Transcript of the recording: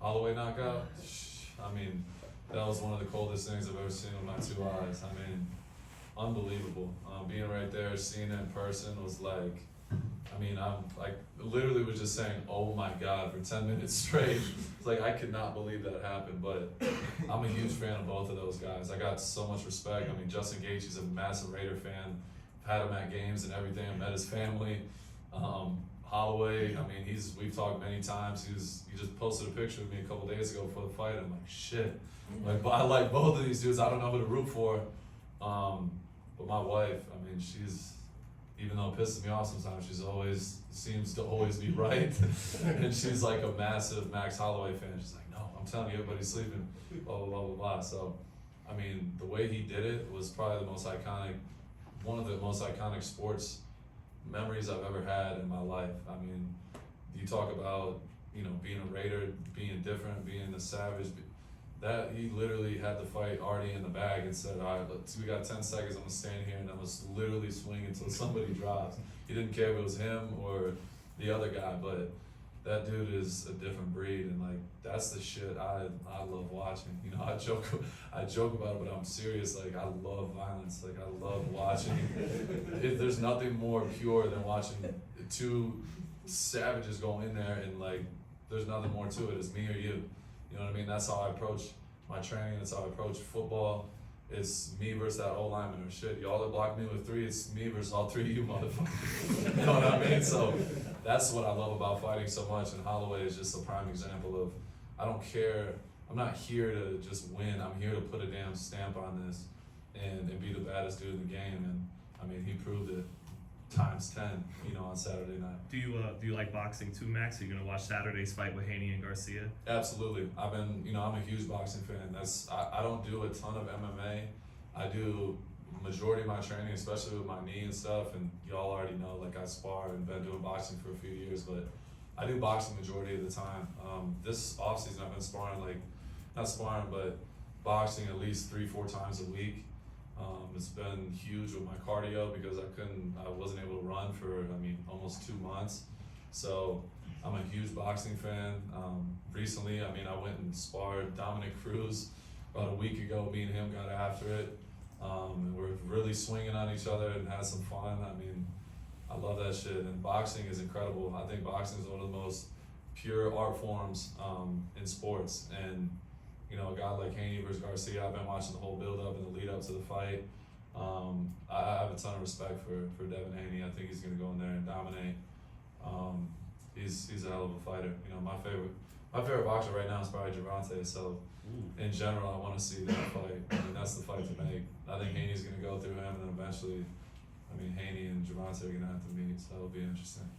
Holloway knockout. I mean, that was one of the coldest things I've ever seen with my two eyes. I mean, unbelievable. Being right there, seeing it in person was like, I mean, I'm like, literally was just saying, oh my God, for 10 minutes straight. It's like, I could not believe that happened, but I'm a huge fan of both of those guys. I got so much respect. I mean, Justin Gaethje's a massive Raider fan. I've had him at games and everything. I met his family. Holloway, I mean, we've talked many times. He just posted a picture of me a couple days ago before the fight. I'm like, shit. Like, but I like both of these dudes. I don't know who to root for. But my wife, I mean, even though it pisses me off sometimes, seems to always be right. And she's like a massive Max Holloway fan. She's like, no, I'm telling you, everybody's sleeping, blah, blah, blah, blah, blah. So, I mean, the way he did it was probably one of the most iconic sports memories I've ever had in my life. I mean, you talk about, being a Raider, being different, being a savage. That he literally had the fight already in the bag and said, all right, we got 10 seconds, I'm gonna stand here and I was literally swinging until somebody drops. He didn't care if it was him or the other guy, but that dude is a different breed, and like, that's the shit I love watching. I joke about it, but I'm serious. Like, I love violence. Like, I love watching. There's nothing more pure than watching two savages go in there, and like, there's nothing more to it. It's me or you. You know what I mean? That's how I approach my training. That's how I approach football. It's me versus that O-lineman or shit. Y'all that blocked me with 3, it's me versus all 3 of you motherfuckers. You know what I mean? So that's what I love about fighting so much. And Holloway is just a prime example of, I don't care. I'm not here to just win. I'm here to put a damn stamp on this and be the baddest dude in the game. And I mean, he proved it times 10, on Saturday night. Do you like boxing too, Max? Are you gonna watch Saturday's fight with Haney and Garcia? Absolutely. I'm a huge boxing fan. I don't do a ton of MMA. I do majority of my training, especially with my knee and stuff, and y'all already know, like, I spar and been doing boxing for a few years, but I do boxing majority of the time. This offseason I've been sparring, not sparring, but boxing at least 3-4 times a week. It's been huge with my cardio because I wasn't able to run for, almost 2 months. So I'm a huge boxing fan. Recently, I went and sparred Dominic Cruz about a week ago. Me and him got after it. And we're really swinging on each other and had some fun. I love that shit. And boxing is incredible. I think boxing is one of the most pure art forms in sports. And a guy like Haney versus Garcia, I've been watching the whole build-up and the lead-up to the fight. I have a ton of respect for Devin Haney. I think he's going to go in there and dominate. He's a hell of a fighter. My favorite boxer right now is probably Gervonta. So in general, I want to see that fight. That's the fight to make. I think Haney's going to go through him, and then eventually, Haney and Gervonta are going to have to meet. So it'll be interesting.